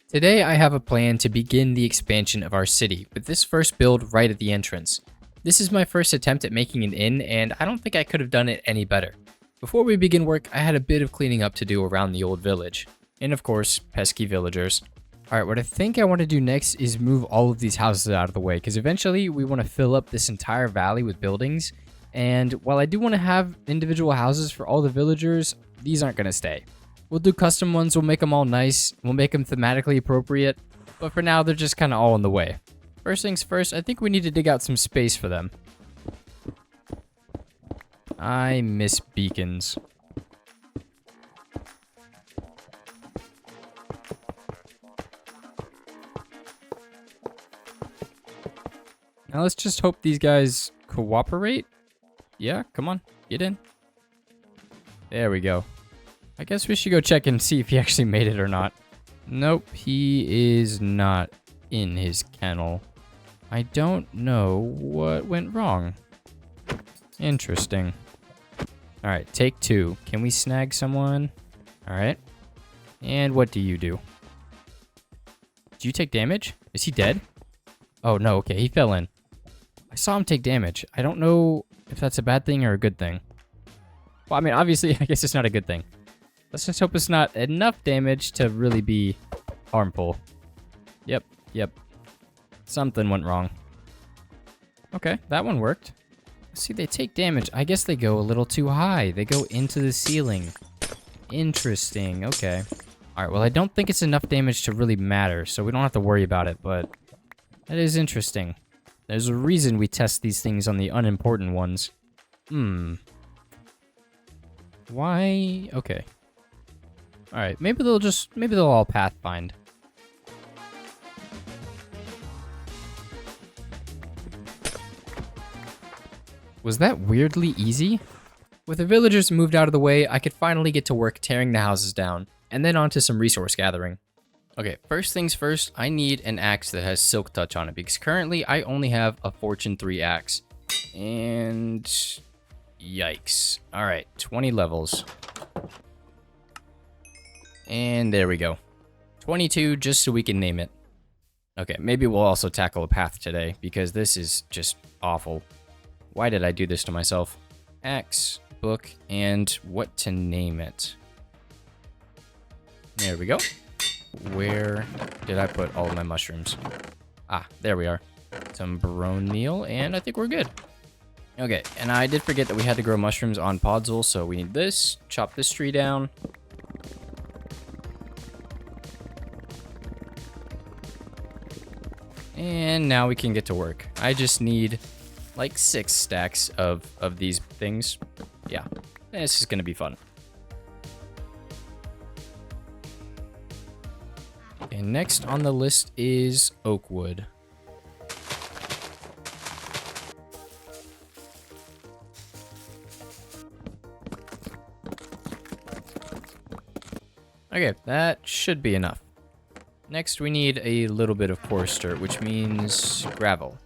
Today I have a plan to begin the expansion of our city, with this first build right at the entrance. This is my first attempt at making an inn, and I don't think I could have done it any better. Before we begin work, I had a bit of cleaning up to do around the old village. And of course, pesky villagers. Alright, what I think I want to do next is move all of these houses out of the way, because eventually we want to fill up this entire valley with buildings. And while I do want to have individual houses for all the villagers, these aren't going to stay. We'll do custom ones, we'll make them all nice, we'll make them thematically appropriate, but for now they're just kind of all in the way. First things first, I think we need to dig out some space for them. I miss beacons. Now let's just hope these guys cooperate. Yeah, come on, get in. There we go. I guess we should go check and see if he actually made it or not. Nope, he is not in his kennel. I don't know what went wrong. Interesting. Alright, take two. Can we snag someone? Alright. And what do you do? Do you take damage? Is he dead? Oh, no, okay, he fell in. I saw him take damage. I don't know if that's a bad thing or a good thing. Well, I mean, obviously, I guess it's not a good thing. Let's just hope it's not enough damage to really be harmful. Yep. Something went wrong. Okay, that one worked. See, they take damage. I guess they go a little too high. They go into the ceiling. Interesting, okay. Alright, well, I don't think it's enough damage to really matter, so we don't have to worry about it, but that is interesting. There's a reason we test these things on the unimportant ones. Why? Okay. Alright, maybe they'll all pathfind. Was that weirdly easy? With the villagers moved out of the way, I could finally get to work tearing the houses down, and then on to some resource gathering. Okay, first things first, I need an axe that has silk touch on it, because currently I only have a Fortune 3 axe. And yikes. Alright, 20 levels. And there we go. 22, just so we can name it. Okay, maybe we'll also tackle a path today, because this is just awful. Why did I do this to myself? Axe, book, and what to name it. There we go. Where did I put all of my mushrooms? Ah, there we are. Some barone meal, and I think we're good. Okay, and I did forget that we had to grow mushrooms on Podzol, so we need this. Chop this tree down. And now we can get to work. I just need like 6 stacks of these things. Yeah, this is gonna be fun. And next on the list is oak wood. Okay, that should be enough. Next, we need a little bit of coarse dirt, which means gravel.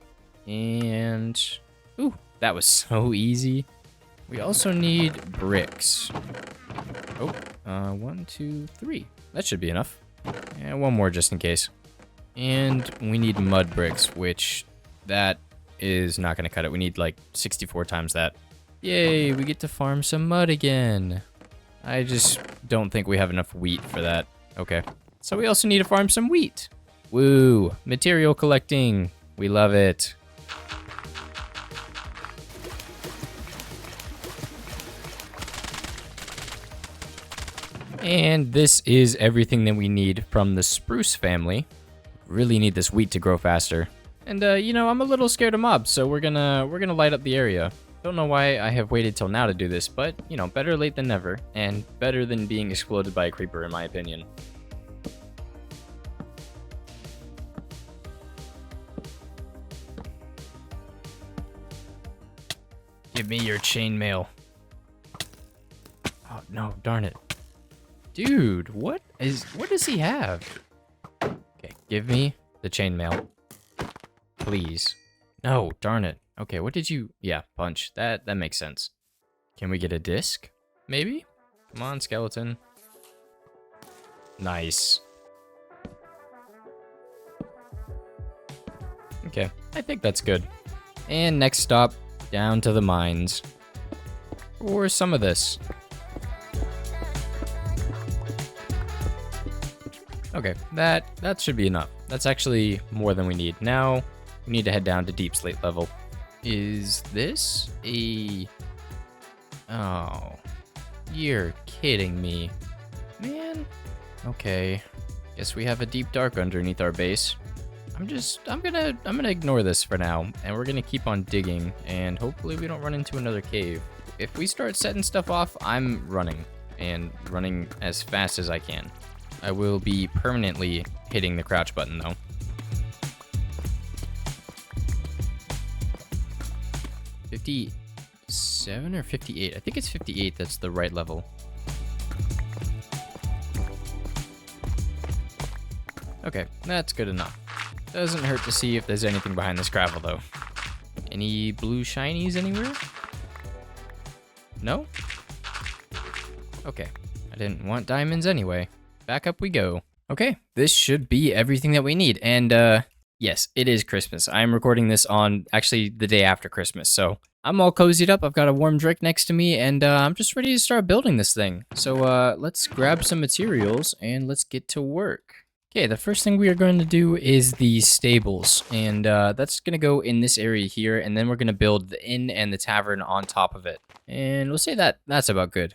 And, ooh, that was so easy. We also need bricks. Oh, 1, 2, 3. That should be enough. And one more just in case. And we need mud bricks, which that is not going to cut it. We need like 64 times that. Yay, we get to farm some mud again. I just don't think we have enough wheat for that. Okay. So we also need to farm some wheat. Woo, material collecting. We love it. And this is everything that we need from the spruce family. Really need this wheat to grow faster. And you know, I'm a little scared of mobs, so we're gonna light up the area. Don't know why I have waited till now to do this, but you know, better late than never, and better than being exploded by a creeper in my opinion. Give me your chainmail. Oh no, darn it. Dude, what does he have? Okay, give me the chainmail. Please. No, darn it. Okay, what did you... Yeah, punch. That makes sense. Can we get a disc? Maybe? Come on, skeleton. Nice. Okay, I think that's good. And next stop, down to the mines. Or some of this. Okay, that should be enough. That's actually more than we need. Now, we need to head down to deep slate level. Is this a... Oh, you're kidding me. Man. Okay, guess we have a deep dark underneath our base. I'm gonna ignore this for now, and we're gonna keep on digging, and hopefully we don't run into another cave. If we start setting stuff off, I'm running, and running as fast as I can. I will be permanently hitting the crouch button though. $57 or 58? I think it's 58 that's the right level. Okay, that's good enough. Doesn't hurt to see if there's anything behind this gravel though. Any blue shinies anywhere? No? Okay, I didn't want diamonds anyway. Back up we go. Okay, this should be everything that we need. And yes, it is Christmas. I'm recording this on actually the day after Christmas. So I'm all cozied up. I've got a warm drink next to me and I'm just ready to start building this thing. So let's grab some materials and let's get to work. Okay, the first thing we are going to do is the stables. And that's going to go in this area here. And then we're going to build the inn and the tavern on top of it. And we'll say that's about good.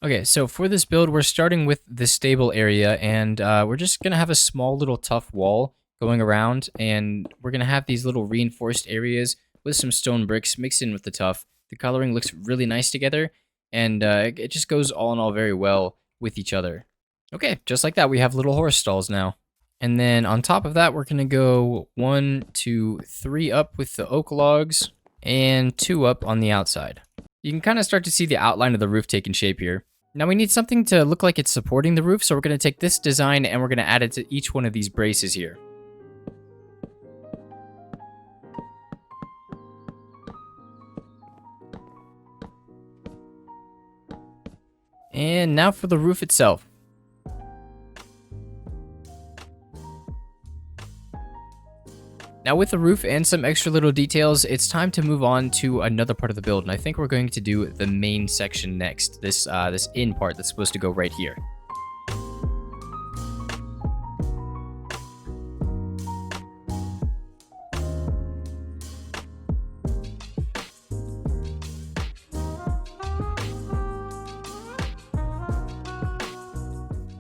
Okay, so for this build, we're starting with the stable area, and we're just going to have a small little tough wall going around, and we're going to have these little reinforced areas with some stone bricks mixed in with the tough. The coloring looks really nice together, and it just goes all in all very well with each other. Okay, just like that, we have little horse stalls now. And then on top of that, we're going to go 1, 2, 3 up with the oak logs, and 2 up on the outside. You can kind of start to see the outline of the roof taking shape here. Now we need something to look like it's supporting the roof, so we're going to take this design and we're going to add it to each one of these braces here. And now for the roof itself. Now with the roof and some extra little details, it's time to move on to another part of the build, and I think we're going to do the main section next, this inn part that's supposed to go right here.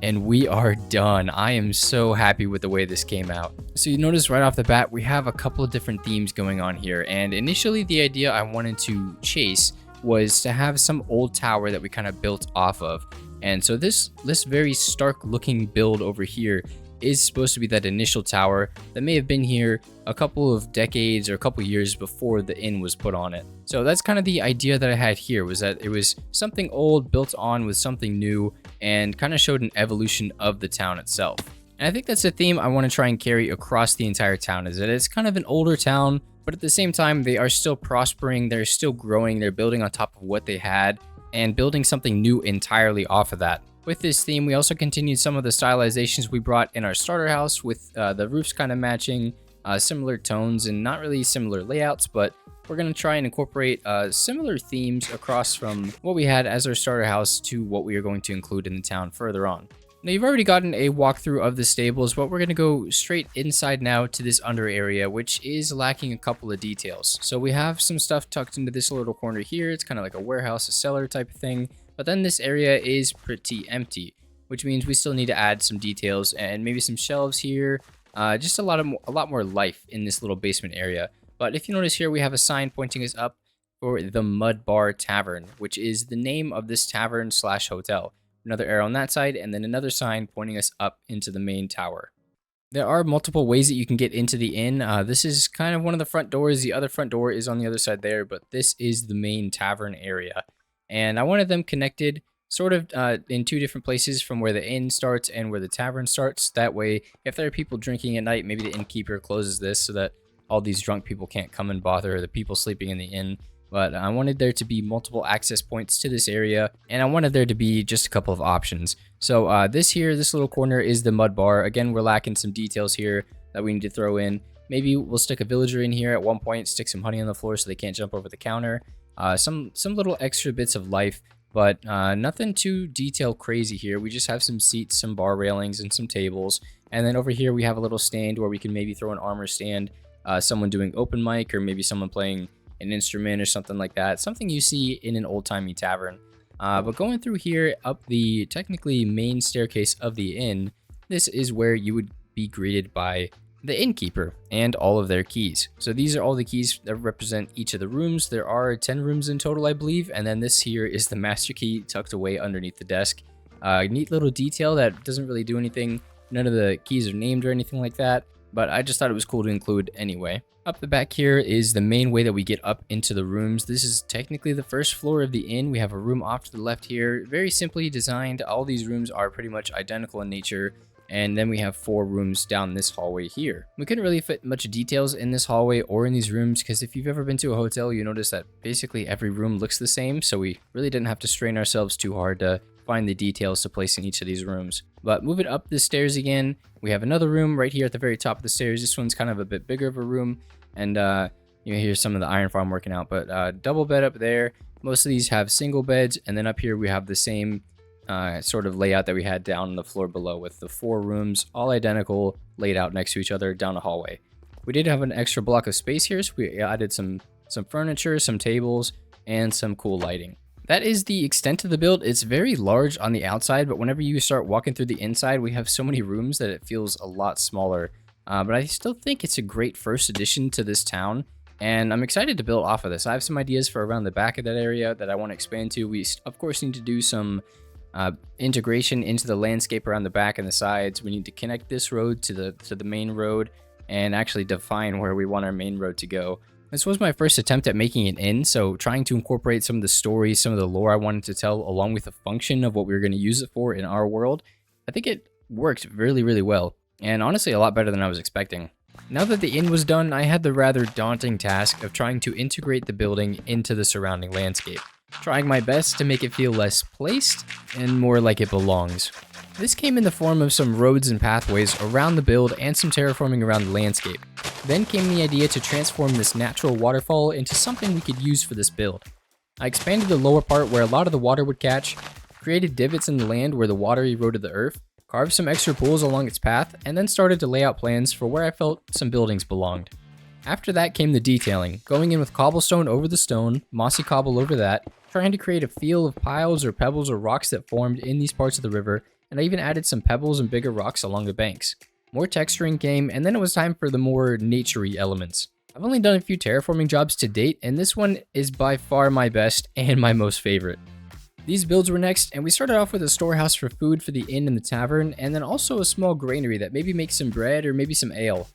And we are done. I am so happy with the way this came out. So you notice right off the bat, we have a couple of different themes going on here. And initially the idea I wanted to chase was to have some old tower that we kind of built off of. And so this very stark looking build over here is supposed to be that initial tower that may have been here a couple of decades or a couple years before the inn was put on it. So that's kind of the idea that I had here, was that it was something old built on with something new and kind of showed an evolution of the town itself. And I think that's a theme I want to try and carry across the entire town, is that it's kind of an older town, but at the same time they are still prospering, they're still growing, they're building on top of what they had and building something new entirely off of that. With this theme, we also continued some of the stylizations we brought in our starter house, with the roofs kind of matching similar tones and not really similar layouts, but we're going to try and incorporate similar themes across from what we had as our starter house to what we are going to include in the town further on. Now you've already gotten a walkthrough of the stables, but we're going to go straight inside now to this under area, which is lacking a couple of details. So we have some stuff tucked into this little corner here. It's kind of like a warehouse, a cellar type of thing. But then this area is pretty empty, which means we still need to add some details and maybe some shelves here. Just a lot more life in this little basement area. But if you notice here, we have a sign pointing us up for the Mud Bar Tavern, which is the name of this tavern slash hotel. Another arrow on that side, and then another sign pointing us up into the main tower. There are multiple ways that you can get into the inn. This is kind of one of the front doors. The other front door is on the other side there, but this is the main tavern area. And I wanted them connected sort of in 2 different places, from where the inn starts and where the tavern starts. That way, if there are people drinking at night, maybe the innkeeper closes this so that all these drunk people can't come and bother the people sleeping in the inn. But I wanted there to be multiple access points to this area, and I wanted there to be just a couple of options. So this little corner is the Mud Bar. Again, we're lacking some details here that we need to throw in. Maybe we'll stick a villager in here at one point, stick some honey on the floor so they can't jump over the counter. Some little extra bits of life, but nothing too detail crazy here. We just have some seats, some bar railings, and some tables. And then over here we have a little stand where we can maybe throw an armor stand, someone doing open mic, or maybe someone playing an instrument or something like that. Something you see in an old-timey tavern. But going through here up the technically main staircase of the inn, this is where you would be greeted by the innkeeper and all of their keys. So these are all the keys that represent each of the rooms. There are 10 rooms in total, I believe, and then this here is the master key tucked away underneath the desk. Neat little detail that doesn't really do anything. None of the keys are named or anything like that, but I just thought it was cool to include anyway. Up the back here is the main way that we get up into the rooms. This is technically the first floor of the inn. We have a room off to the left here. Very simply designed. All these rooms are pretty much identical in nature. And then we have 4 rooms down this hallway here. We couldn't really fit much details in this hallway or in these rooms because if you've ever been to a hotel, you notice that basically every room looks the same. So we really didn't have to strain ourselves too hard to find the details to place in each of these rooms. But moving up the stairs again, we have another room right here at the very top of the stairs. This one's kind of a bit bigger of a room, and you hear some of the iron farm working out. But double bed up there. Most of these have single beds, and then up here we have the same sort of layout that we had down on the floor below, with the 4 rooms all identical, laid out next to each other down a hallway. We did have an extra block of space here, so we added some furniture, some tables, and some cool lighting. That is the extent of the build. It's very large on the outside, but whenever you start walking through the inside, we have so many rooms that it feels a lot smaller. But I still think it's a great first addition to this town, and I'm excited to build off of this. I have some ideas for around the back of that area that I want to expand to. We, of course, need to do some integration into the landscape around the back and the sides. We need to connect this road to the main road and actually define where we want our main road to go. This was my first attempt at making an inn, so trying to incorporate some of the stories, some of the lore I wanted to tell, along with the function of what we were going to use it for in our world. I think it worked really, really well, and honestly a lot better than I was expecting. Now that the inn was done, I had the rather daunting task of trying to integrate the building into the surrounding landscape, trying my best to make it feel less placed and more like it belongs. This came in the form of some roads and pathways around the build and some terraforming around the landscape. Then came the idea to transform this natural waterfall into something we could use for this build. I expanded the lower part where a lot of the water would catch, created divots in the land where the water eroded the earth, carved some extra pools along its path, and then started to lay out plans for where I felt some buildings belonged. After that came the detailing, going in with cobblestone over the stone, mossy cobble over that, trying to create a feel of piles or pebbles or rocks that formed in these parts of the river, and I even added some pebbles and bigger rocks along the banks. More texturing came, and then it was time for the more naturey elements. I've only done a few terraforming jobs to date, and this one is by far my best and my most favorite. These builds were next, and we started off with a storehouse for food for the inn and the tavern, and then also a small granary that maybe makes some bread or maybe some ale.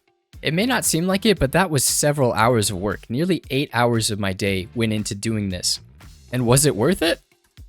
It may not seem like it, but that was several hours of work. Nearly 8 hours of my day went into doing this. And was it worth it?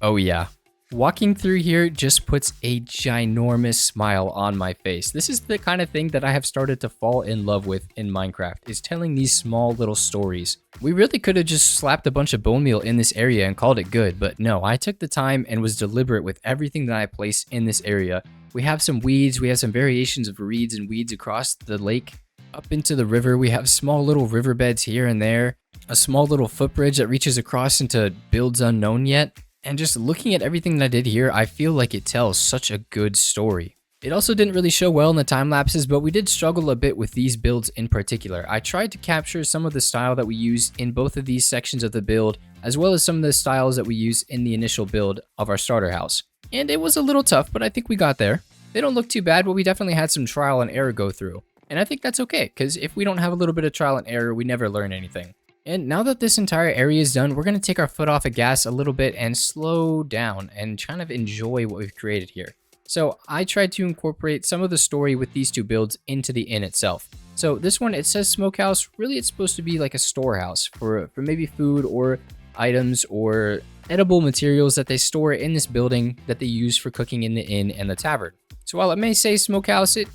Oh yeah. Walking through here just puts a ginormous smile on my face. This is the kind of thing that I have started to fall in love with in Minecraft, is telling these small little stories. We really could have just slapped a bunch of bone meal in this area and called it good, but no, I took the time and was deliberate with everything that I placed in this area. We have some weeds, we have some variations of reeds and weeds across the lake. Up into the river, we have small little riverbeds here and there, a small little footbridge that reaches across into builds unknown yet. And just looking at everything that I did here, I feel like it tells such a good story. It also didn't really show well in the time lapses, but we did struggle a bit with these builds in particular. I tried to capture some of the style that we used in both of these sections of the build, as well as some of the styles that we used in the initial build of our starter house. And it was a little tough, but I think we got there. They don't look too bad, but we definitely had some trial and error go through. And I think that's okay, because if we don't have a little bit of trial and error, we never learn anything. And now that this entire area is done, we're going to take our foot off the gas a little bit and slow down and kind of enjoy what we've created here. So I tried to incorporate some of the story with these 2 builds into the inn itself. So this one, it says smokehouse. Really, it's supposed to be like a storehouse for maybe food or items or edible materials that they store in this building that they use for cooking in the inn and the tavern. So while it may say smokehouse, it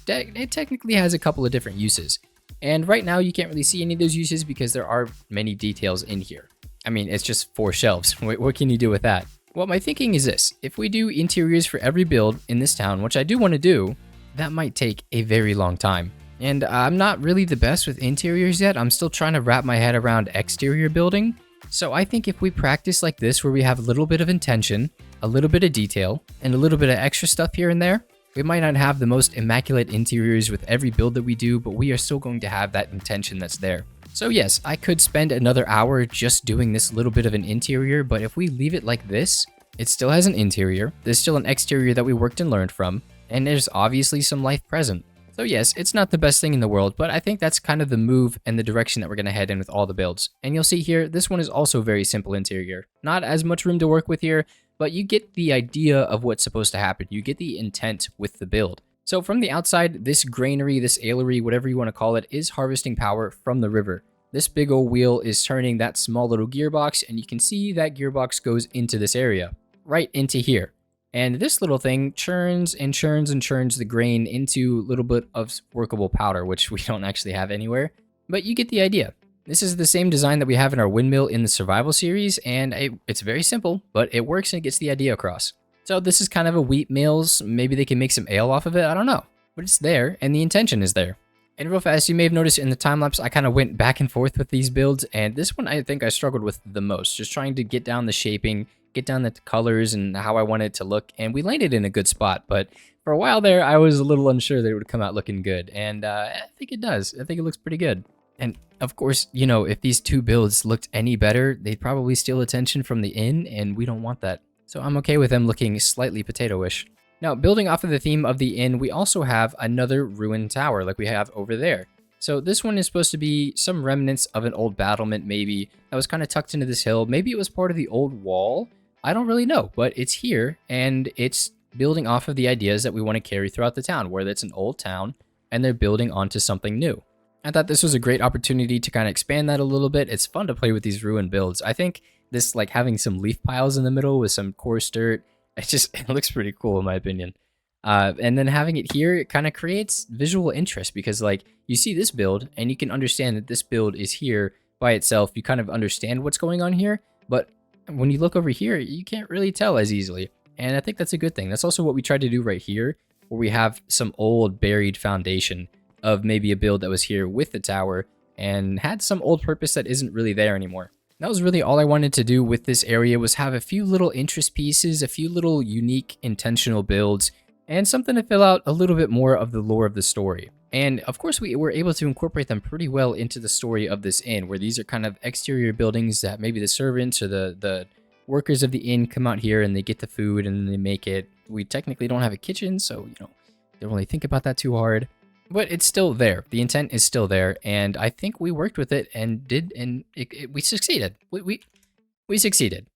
technically has a couple of different uses. And right now you can't really see any of those uses because there are many details in here. I mean, it's just 4 shelves. What can you do with that? Well, my thinking is this. If we do interiors for every build in this town, which I do want to do, that might take a very long time. And I'm not really the best with interiors yet. I'm still trying to wrap my head around exterior building. So I think if we practice like this, where we have a little bit of intention, a little bit of detail, and a little bit of extra stuff here and there, we might not have the most immaculate interiors with every build that we do, but we are still going to have that intention that's there. So yes, I could spend another hour just doing this little bit of an interior, but if we leave it like this, it still has an interior, there's still an exterior that we worked and learned from, and there's obviously some life present. So yes, it's not the best thing in the world, but I think that's kind of the move and the direction that we're going to head in with all the builds. And you'll see here, this one is also very simple interior. Not as much room to work with here, but you get the idea of what's supposed to happen. You get the intent with the build. So from the outside, this granary, this ailery, whatever you want to call it, is harvesting power from the river. This big old wheel is turning that small little gearbox, and you can see that gearbox goes into this area, right into here. And this little thing churns and churns and churns the grain into a little bit of workable powder, which we don't actually have anywhere, but you get the idea. This is the same design that we have in our windmill in the survival series, and it's very simple, but it works and it gets the idea across. So this is kind of a wheat mills. Maybe they can make some ale off of it. I don't know, but it's there and the intention is there. And real fast, you may have noticed in the time lapse, I kind of went back and forth with these builds, and this one I think I struggled with the most, just trying to get down the shaping, get down the colors and how I wanted it to look, and we landed in a good spot, but for a while there, I was a little unsure that it would come out looking good, and I think it does. I think it looks pretty good. And of course, you know, if these two builds looked any better, they'd probably steal attention from the inn, and we don't want that. So I'm okay with them looking slightly potato-ish. Now, building off of the theme of the inn, we also have another ruined tower like we have over there. So this one is supposed to be some remnants of an old battlement maybe that was kind of tucked into this hill. Maybe it was part of the old wall. I don't really know, but it's here and it's building off of the ideas that we want to carry throughout the town, where it's an old town and they're building onto something new. I thought this was a great opportunity to kind of expand that a little bit. It's fun to play with these ruined builds. I think this, like having some leaf piles in the middle with some coarse dirt, it looks pretty cool in my opinion. And then having it here, it kind of creates visual interest because like you see this build and you can understand that this build is here by itself. You kind of understand what's going on here, but when you look over here, you can't really tell as easily. And I think that's a good thing. That's also what we tried to do right here, where we have some old buried foundation of maybe a build that was here with the tower and had some old purpose that isn't really there anymore. That was really all I wanted to do with this area, was have a few little interest pieces, a few little unique intentional builds, and something to fill out a little bit more of the lore of the story. And of course, we were able to incorporate them pretty well into the story of this inn, where these are kind of exterior buildings that maybe the servants or the workers of the inn come out here and they get the food and they make it. We technically don't have a kitchen, so, you know, don't really think about that too hard. But it's still there. The intent is still there, and I think we worked with it and we succeeded. We succeeded.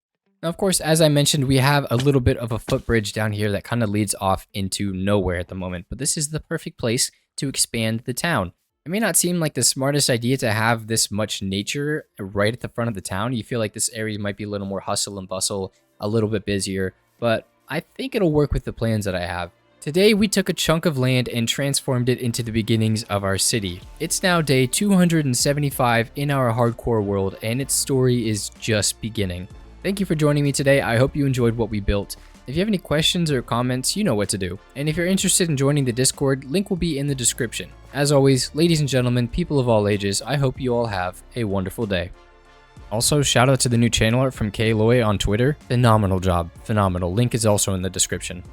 Now, of course, as I mentioned, we have a little bit of a footbridge down here that kind of leads off into nowhere at the moment, but this is the perfect place to expand the town. It may not seem like the smartest idea to have this much nature right at the front of the town. You feel like this area might be a little more hustle and bustle, a little bit busier, but I think it'll work with the plans that I have. Today, we took a chunk of land and transformed it into the beginnings of our city. It's now day 275 in our hardcore world, and its story is just beginning. Thank you for joining me today. I hope you enjoyed what we built. If you have any questions or comments, you know what to do. And if you're interested in joining the Discord, link will be in the description. As always, ladies and gentlemen, people of all ages, I hope you all have a wonderful day. Also, shout out to the new channel art from Kloy on Twitter. Phenomenal job. Phenomenal. Link is also in the description.